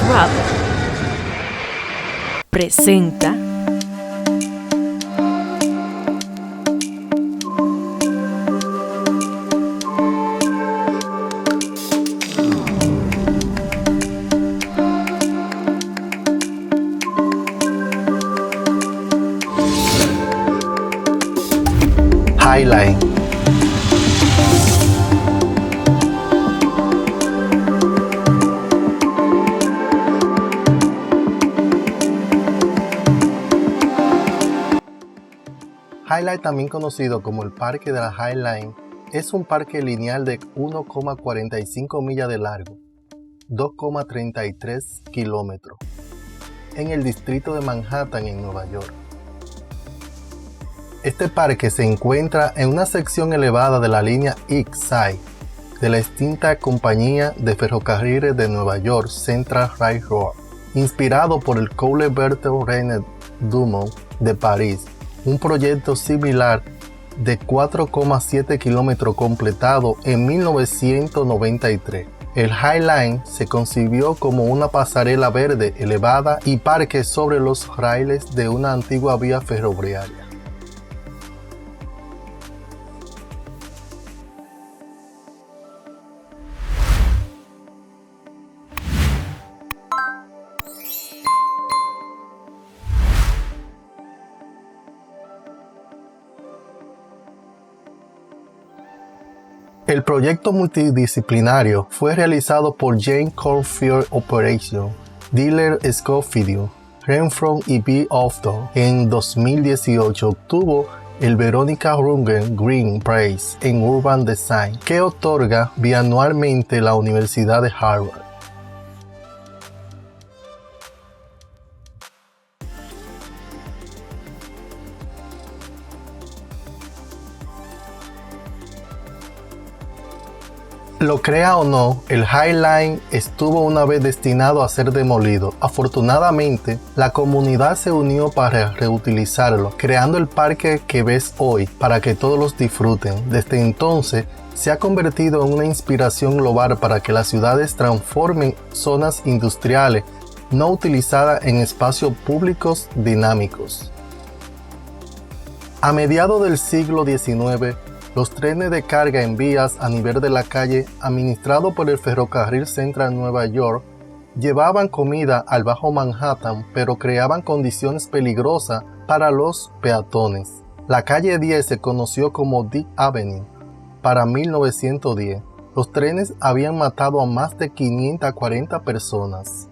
Rap presenta Highline. Highline, también conocido como el Parque de la Highline, es un parque lineal de 1,45 millas de largo, 2,33 kilómetros, en el distrito de Manhattan, en Nueva York. Este parque se encuentra en una sección elevada de la línea East Side de la extinta compañía de ferrocarriles de Nueva York, Central Railroad, inspirado por el Coule Berthold-René Dumont de París, un proyecto similar de 4,7 kilómetros completado en 1993. El High Line se concibió como una pasarela verde elevada y parque sobre los raíles de una antigua vía ferroviaria. El proyecto multidisciplinario fue realizado por Jane Caulfield Operation, Diller Scofield, Renfro y B. Ofton. En 2018 obtuvo el Veronica Rundgren Green Prize en Urban Design, que otorga bianualmente la Universidad de Harvard. Lo crea o no, el High Line estuvo una vez destinado a ser demolido. Afortunadamente, la comunidad se unió para reutilizarlo, creando el parque que ves hoy para que todos los disfruten. Desde entonces, se ha convertido en una inspiración global para que las ciudades transformen zonas industriales no utilizadas en espacios públicos dinámicos. A mediados del siglo XIX, los trenes de carga en vías a nivel de la calle, administrados por el Ferrocarril Central Nueva York, llevaban comida al Bajo Manhattan, pero creaban condiciones peligrosas para los peatones. La calle 10 se conoció como Dick Avenue para 1910. Los trenes habían matado a más de 540 personas.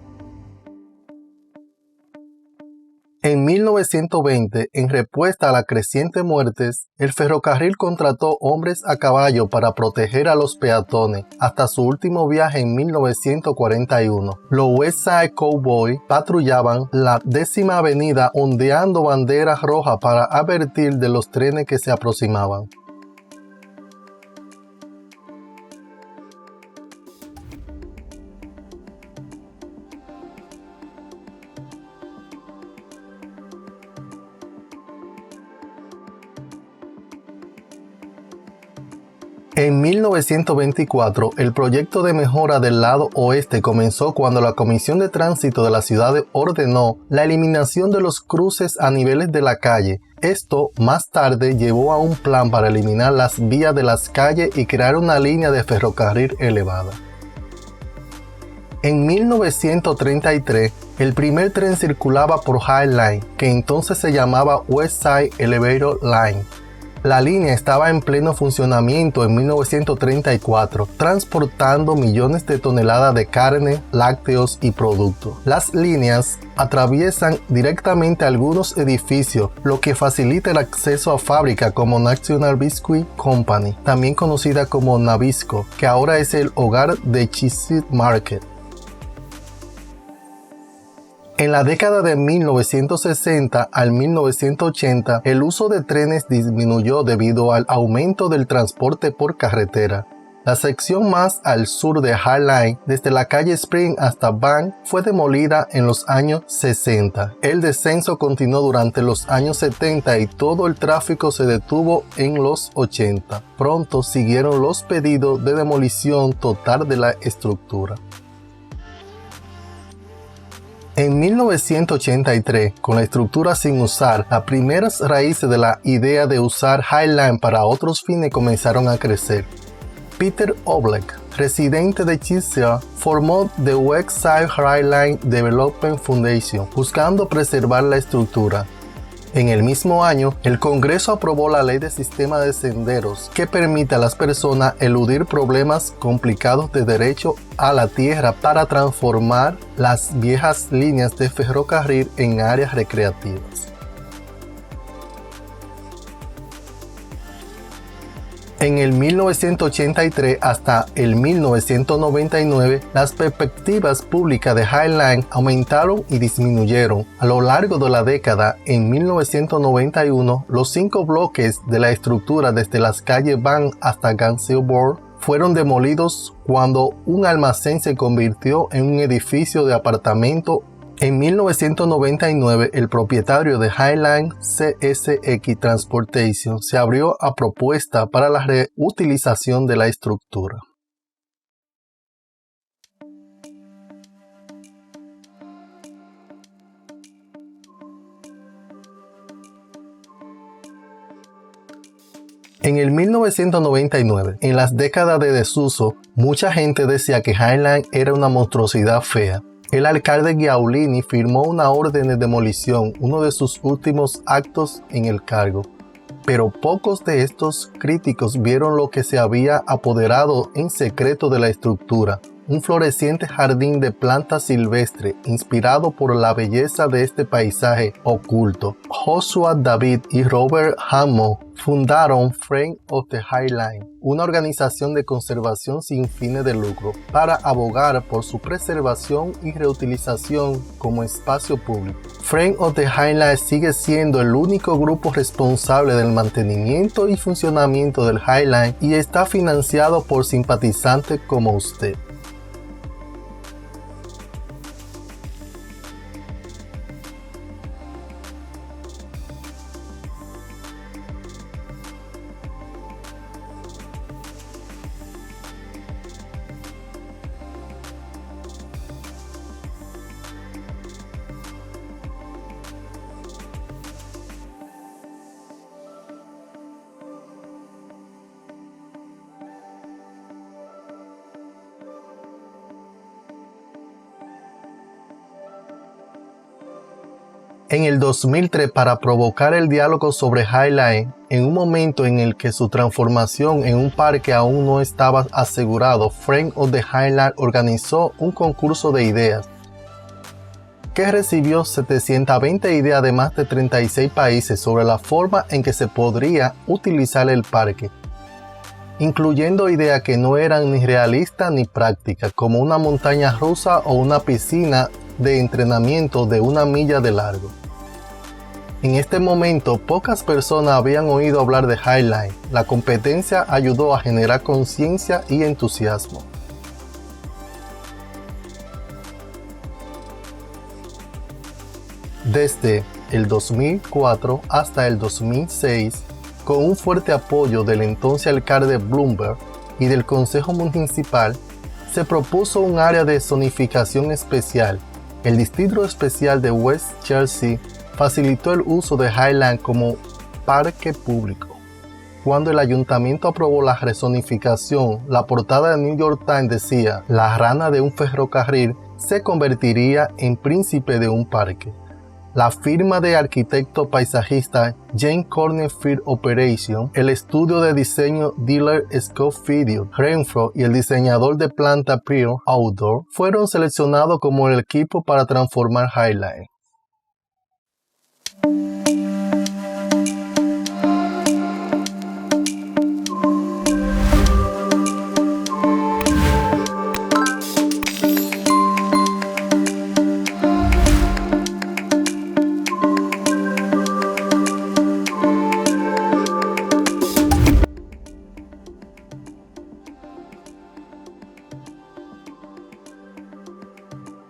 En 1920, en respuesta a la creciente muertes, el ferrocarril contrató hombres a caballo para proteger a los peatones hasta su último viaje en 1941. Los West Side Cowboys patrullaban la 10ª avenida ondeando banderas rojas para advertir de los trenes que se aproximaban. En 1924, el proyecto de mejora del lado oeste comenzó cuando la Comisión de Tránsito de la ciudad ordenó la eliminación de los cruces a niveles de la calle. Esto más tarde llevó a un plan para eliminar las vías de las calles y crear una línea de ferrocarril elevada. En 1933, el primer tren circulaba por High Line, que entonces se llamaba West Side Elevator Line. La línea estaba en pleno funcionamiento en 1934, transportando millones de toneladas de carne, lácteos y productos. Las líneas atraviesan directamente algunos edificios, lo que facilita el acceso a fábricas como National Biscuit Company, también conocida como Nabisco, que ahora es el hogar de Cheesecake Market. En la década de 1960 al 1980, el uso de trenes disminuyó debido al aumento del transporte por carretera. La sección más al sur de High Line, desde la calle Spring hasta Bank, fue demolida en los años 60. El descenso continuó durante los años 70 y todo el tráfico se detuvo en los 80. Pronto siguieron los pedidos de demolición total de la estructura. En 1983, con la estructura sin usar, las primeras raíces de la idea de usar Highline para otros fines comenzaron a crecer. Peter Oblek, residente de Chisholm, formó The Westside Highline Development Foundation, buscando preservar la estructura. En el mismo año, el Congreso aprobó la Ley de Sistema de Senderos, que permite a las personas eludir problemas complicados de derecho a la tierra para transformar las viejas líneas de ferrocarril en áreas recreativas. En el 1983 hasta el 1999, las perspectivas públicas de Highline aumentaron y disminuyeron. A lo largo de la década, en 1991, los 5 bloques de la estructura desde las calles Van hasta Gansevoort fueron demolidos cuando un almacén se convirtió en un edificio de apartamento. En 1999, el propietario de Highline CSX Transportation se abrió a propuesta para la reutilización de la estructura. En el 1999, en las décadas de desuso, mucha gente decía que Highline era una monstruosidad fea. El alcalde Giaulini firmó una orden de demolición, uno de sus últimos actos en el cargo. Pero pocos de estos críticos vieron lo que se había apoderado en secreto de la estructura, un floreciente jardín de plantas silvestres inspirado por la belleza de este paisaje oculto. Joshua David y Robert Hammond fundaron Friends of the Highline, una organización de conservación sin fines de lucro, para abogar por su preservación y reutilización como espacio público. Friends of the Highline sigue siendo el único grupo responsable del mantenimiento y funcionamiento del Highline y está financiado por simpatizantes como usted. En el 2003, para provocar el diálogo sobre Highline, en un momento en el que su transformación en un parque aún no estaba asegurado, Friends of the Highline organizó un concurso de ideas que recibió 720 ideas de más de 36 países sobre la forma en que se podría utilizar el parque, incluyendo ideas que no eran ni realistas ni prácticas, como una montaña rusa o una piscina de entrenamiento de 1 milla de largo. En este momento, pocas personas habían oído hablar de Highline. La competencia ayudó a generar conciencia y entusiasmo. Desde el 2004 hasta el 2006, con un fuerte apoyo del entonces alcalde Bloomberg y del Consejo Municipal, se propuso un área de zonificación especial. El Distrito Especial de West Chelsea facilitó el uso de Highline como parque público. Cuando el ayuntamiento aprobó la rezonificación, la portada de New York Times decía: la rana de un ferrocarril se convertiría en príncipe de un parque. La firma de arquitecto paisajista Jane Corner Field Operation, el estudio de diseño Diller Scott Field Renfro y el diseñador de planta Pearl Outdoor fueron seleccionados como el equipo para transformar Highline.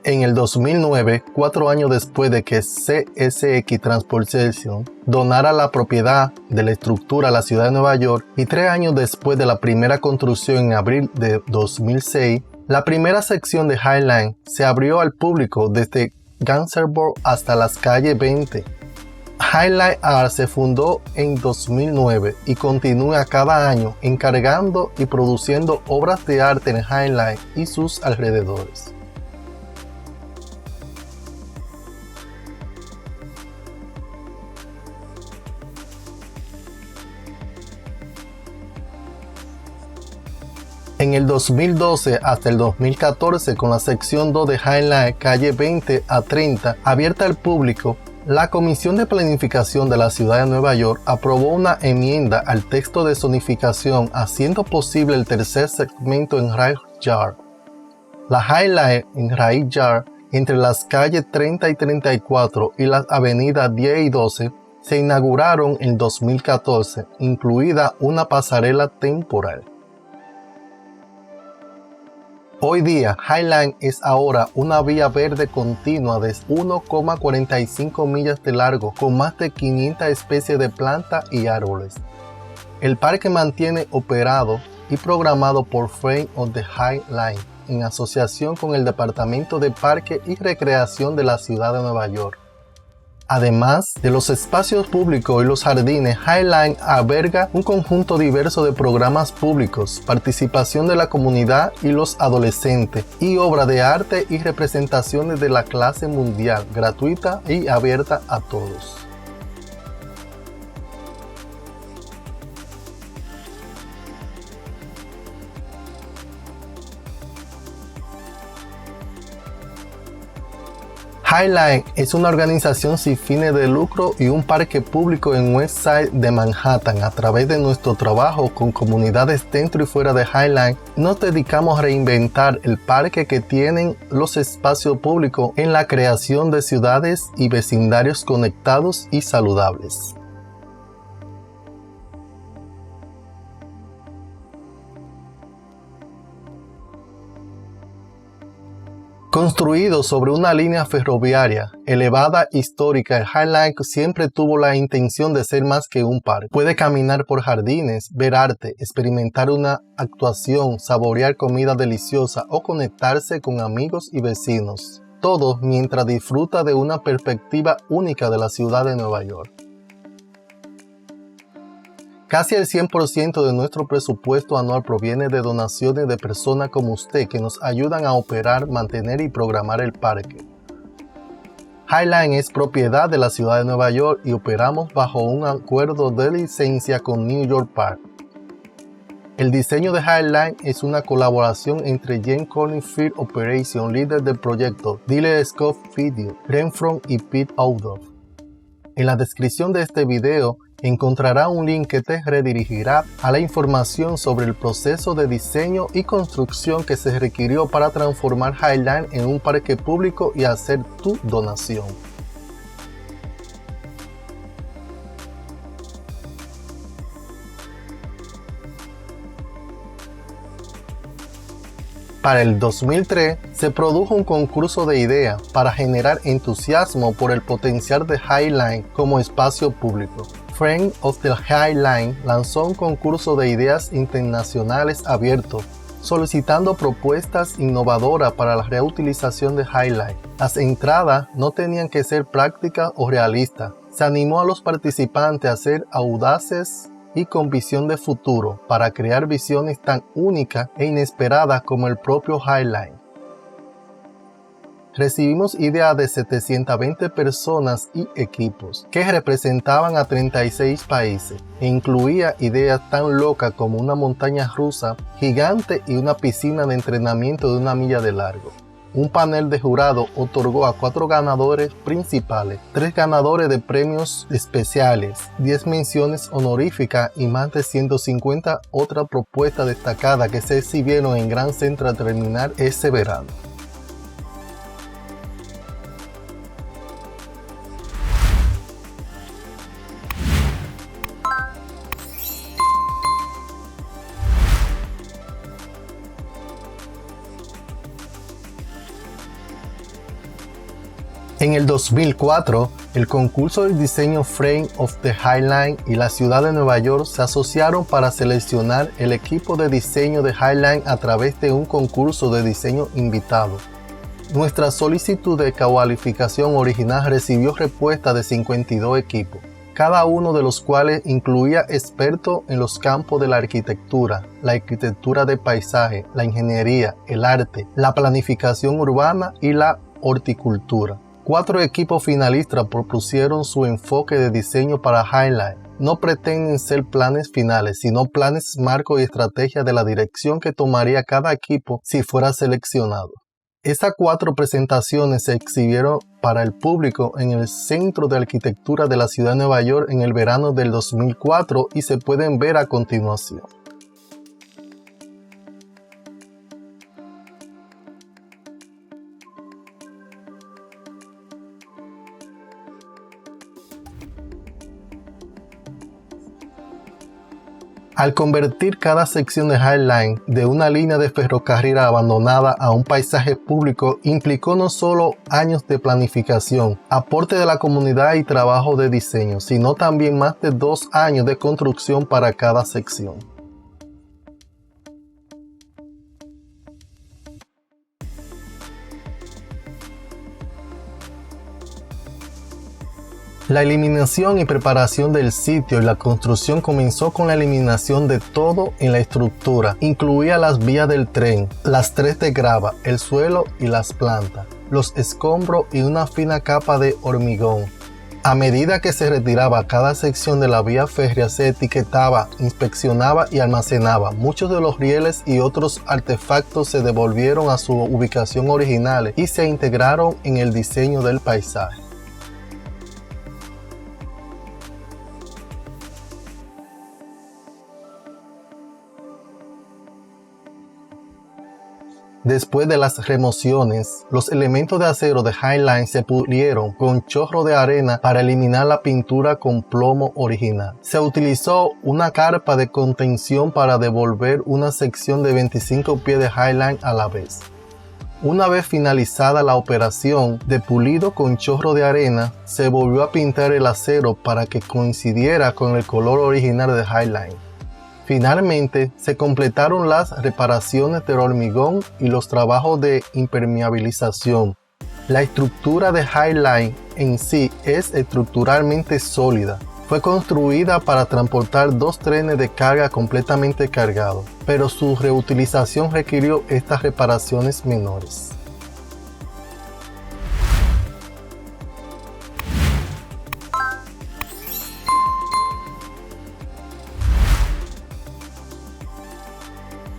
En el 2009, 4 años después de que CSX Transportation donara la propiedad de la estructura a la ciudad de Nueva York y 3 años después de la primera construcción en abril de 2006, la primera sección de Highline se abrió al público desde Gansevoort hasta las calles 20. Highline Art se fundó en 2009 y continúa cada año encargando y produciendo obras de arte en Highline y sus alrededores. En el 2012 hasta el 2014, con la sección 2 de Highline calle 20 a 30 abierta al público, la Comisión de Planificación de la Ciudad de Nueva York aprobó una enmienda al texto de zonificación haciendo posible el tercer segmento en Rail Yard. La Highline en Rail Yard, entre las calles 30 y 34 y las avenidas 10 y 12, se inauguraron en 2014, incluida una pasarela temporal. Hoy día, Highline es ahora una vía verde continua de 1,45 millas de largo con más de 500 especies de plantas y árboles. El parque mantiene operado y programado por Friends of the Highline en asociación con el Departamento de Parque y Recreación de la Ciudad de Nueva York. Además de los espacios públicos y los jardines, Highline alberga un conjunto diverso de programas públicos, participación de la comunidad y los adolescentes, y obras de arte y representaciones de la clase mundial, gratuita y abierta a todos. Highline es una organización sin fines de lucro y un parque público en West Side de Manhattan. A través de nuestro trabajo con comunidades dentro y fuera de Highline, nos dedicamos a reinventar el parque que tienen los espacios públicos en la creación de ciudades y vecindarios conectados y saludables. Construido sobre una línea ferroviaria elevada histórica, el Highline siempre tuvo la intención de ser más que un parque. Puede caminar por jardines, ver arte, experimentar una actuación, saborear comida deliciosa o conectarse con amigos y vecinos. Todo mientras disfruta de una perspectiva única de la ciudad de Nueva York. Casi el 100% de nuestro presupuesto anual proviene de donaciones de personas como usted que nos ayudan a operar, mantener y programar el parque. Highline es propiedad de la ciudad de Nueva York y operamos bajo un acuerdo de licencia con New York Park. El diseño de Highline es una colaboración entre James Collins Field Operation, líder del proyecto, Diller Scott Video, Renfro y Pete Outdoor. En la descripción de este video encontrará un link que te redirigirá a la información sobre el proceso de diseño y construcción que se requirió para transformar Highline en un parque público y hacer tu donación. Para el 2003 se produjo un concurso de ideas para generar entusiasmo por el potencial de Highline como espacio público. Friends of the Highline lanzó un concurso de ideas internacionales abierto, solicitando propuestas innovadoras para la reutilización de Highline. Las entradas no tenían que ser prácticas o realistas. Se animó a los participantes a ser audaces y con visión de futuro para crear visiones tan únicas e inesperadas como el propio Highline. Recibimos ideas de 720 personas y equipos que representaban a 36 países e incluía ideas tan locas como una montaña rusa gigante y una piscina de entrenamiento de 1 milla de largo. Un panel de jurado otorgó a 4 ganadores principales, 3 ganadores de premios especiales, 10 menciones honoríficas y más de 150 otras propuestas destacadas que se exhibieron en Grand Central Terminal ese verano. En el 2004, el concurso de diseño Friends of the Highline y la ciudad de Nueva York se asociaron para seleccionar el equipo de diseño de Highline a través de un concurso de diseño invitado. Nuestra solicitud de cualificación original recibió respuesta de 52 equipos, cada uno de los cuales incluía expertos en los campos de la arquitectura de paisaje, la ingeniería, el arte, la planificación urbana y la horticultura. 4 equipos finalistas propusieron su enfoque de diseño para Highline. No pretenden ser planes finales, sino planes marco y estrategia de la dirección que tomaría cada equipo si fuera seleccionado. Estas 4 presentaciones se exhibieron para el público en el Centro de Arquitectura de la Ciudad de Nueva York en el verano del 2004 y se pueden ver a continuación. Al convertir cada sección de Highline de una línea de ferrocarril abandonada a un paisaje público implicó no solo años de planificación, aporte de la comunidad y trabajo de diseño, sino también más de 2 años de construcción para cada sección. La eliminación y preparación del sitio y la construcción comenzó con la eliminación de todo en la estructura, incluía las vías del tren, las 3 de grava, el suelo y las plantas, los escombros y una fina capa de hormigón. A medida que se retiraba cada sección de la vía férrea se etiquetaba, inspeccionaba y almacenaba. Muchos de los rieles y otros artefactos se devolvieron a su ubicación original y se integraron en el diseño del paisaje. Después de las remociones, los elementos de acero de Highline se pulieron con chorro de arena para eliminar la pintura con plomo original. Se utilizó una carpa de contención para devolver una sección de 25 pies de Highline a la vez. Una vez finalizada la operación de pulido con chorro de arena, se volvió a pintar el acero para que coincidiera con el color original de Highline. Finalmente, se completaron las reparaciones del hormigón y los trabajos de impermeabilización. La estructura de Highline en sí es estructuralmente sólida. Fue construida para transportar 2 trenes de carga completamente cargados, pero su reutilización requirió estas reparaciones menores.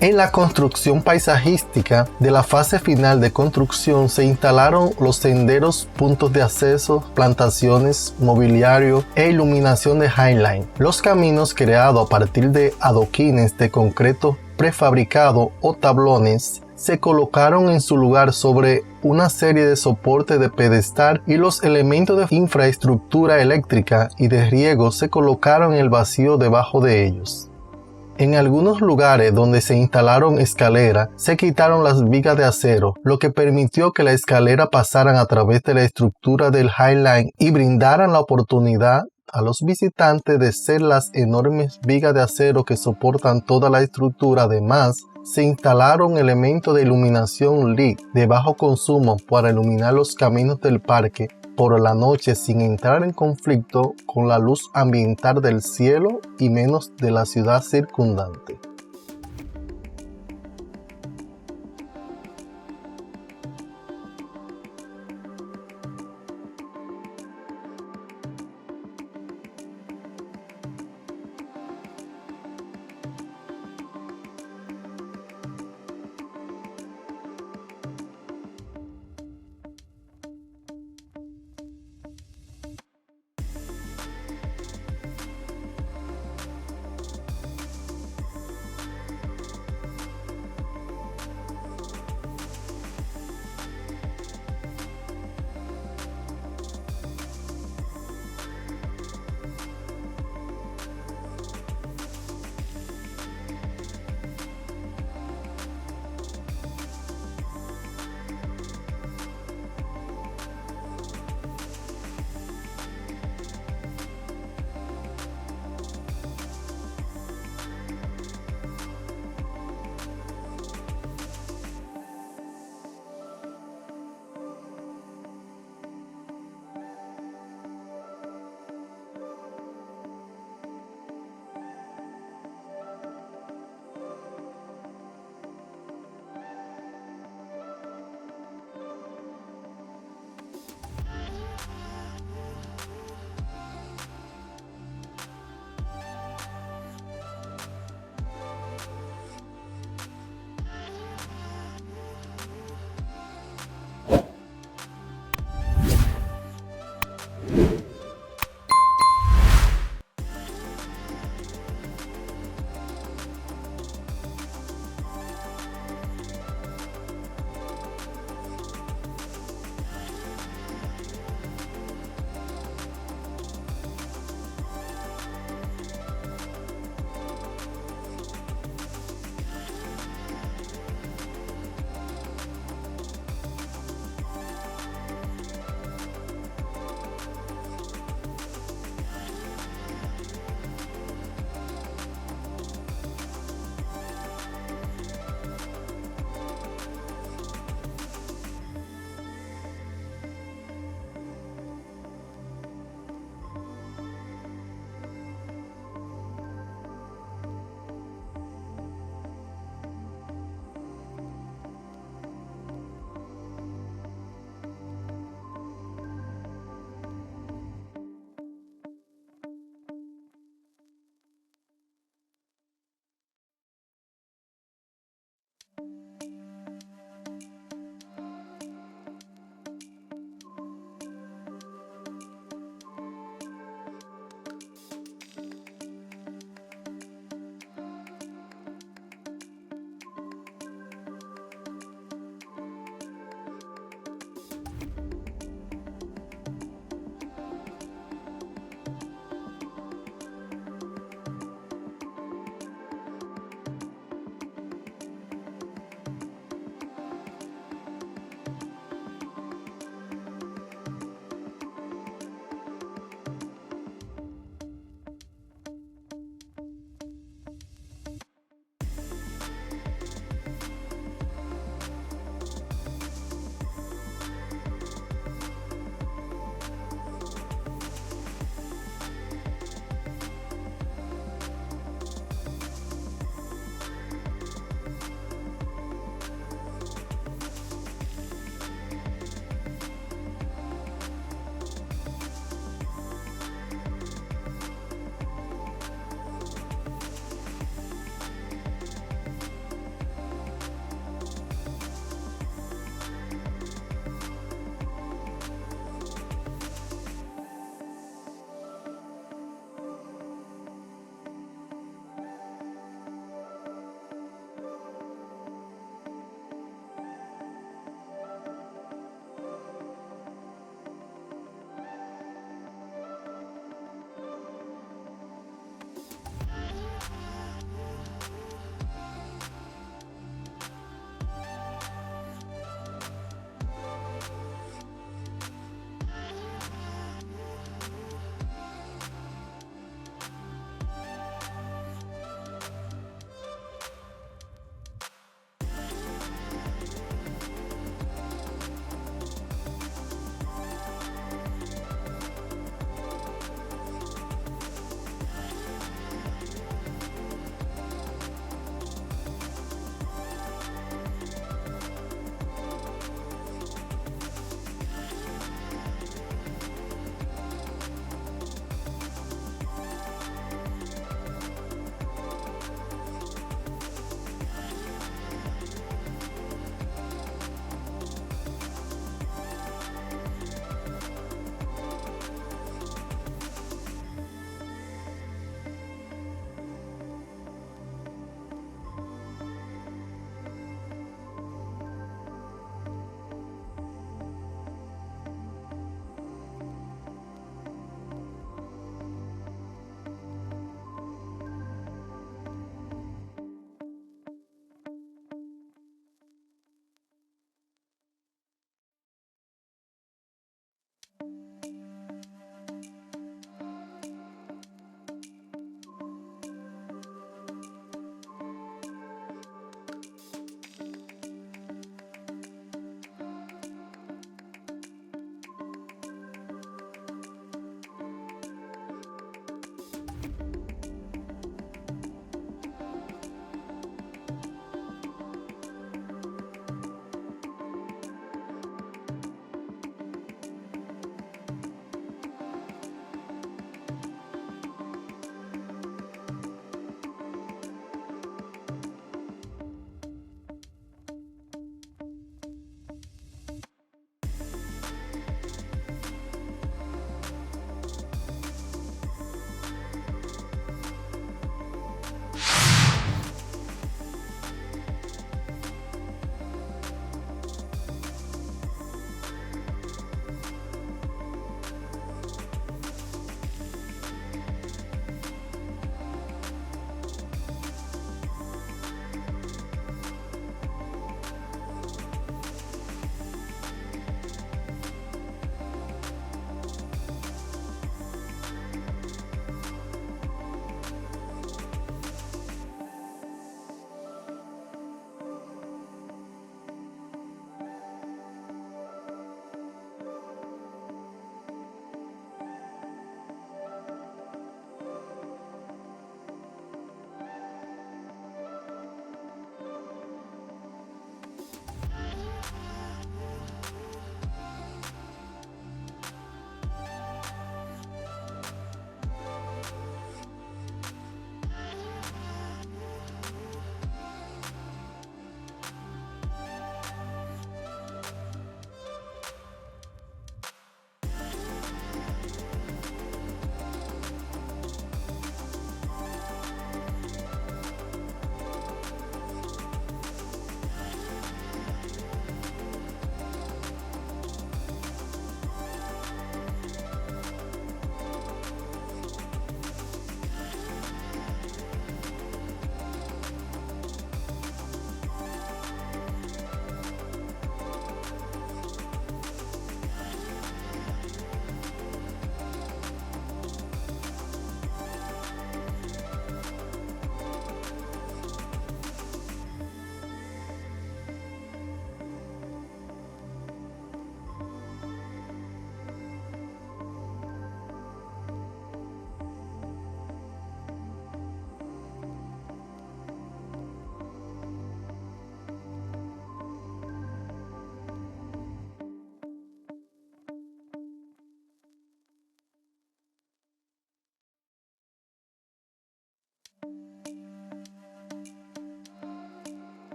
En la construcción paisajística de la fase final de construcción se instalaron los senderos, puntos de acceso, plantaciones, mobiliario e iluminación de Highline. Los caminos creados a partir de adoquines de concreto prefabricado o tablones se colocaron en su lugar sobre una serie de soportes de pedestal y los elementos de infraestructura eléctrica y de riego se colocaron en el vacío debajo de ellos. En algunos lugares donde se instalaron escaleras, se quitaron las vigas de acero, lo que permitió que la escalera pasaran a través de la estructura del Highline y brindaran la oportunidad a los visitantes de ser las enormes vigas de acero que soportan toda la estructura. Además, se instalaron elementos de iluminación LED de bajo consumo para iluminar los caminos del parque por la noche sin entrar en conflicto con la luz ambiental del cielo y menos de la ciudad circundante.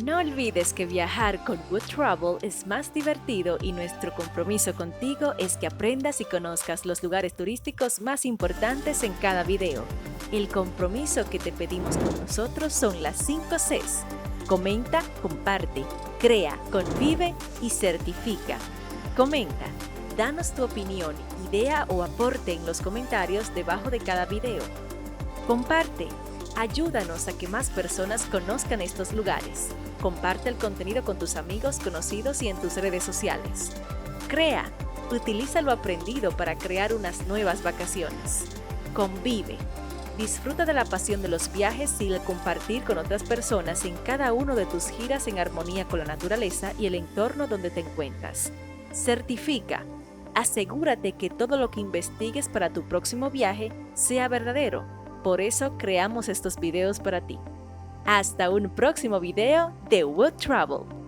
No olvides que viajar con Wood Travel es más divertido y nuestro compromiso contigo es que aprendas y conozcas los lugares turísticos más importantes en cada video. El compromiso que te pedimos con nosotros son las 5 Cs. Comenta, comparte, crea, convive y certifica. Comenta, danos tu opinión, idea o aporte en los comentarios debajo de cada video. Comparte, ayúdanos a que más personas conozcan estos lugares. Comparte el contenido con tus amigos, conocidos y en tus redes sociales. Crea, utiliza lo aprendido para crear unas nuevas vacaciones. Convive, disfruta de la pasión de los viajes y el compartir con otras personas en cada uno de tus giras en armonía con la naturaleza y el entorno donde te encuentras. Certifica, asegúrate que todo lo que investigues para tu próximo viaje sea verdadero. Por eso creamos estos videos para ti. Hasta un próximo video de Wood Travel.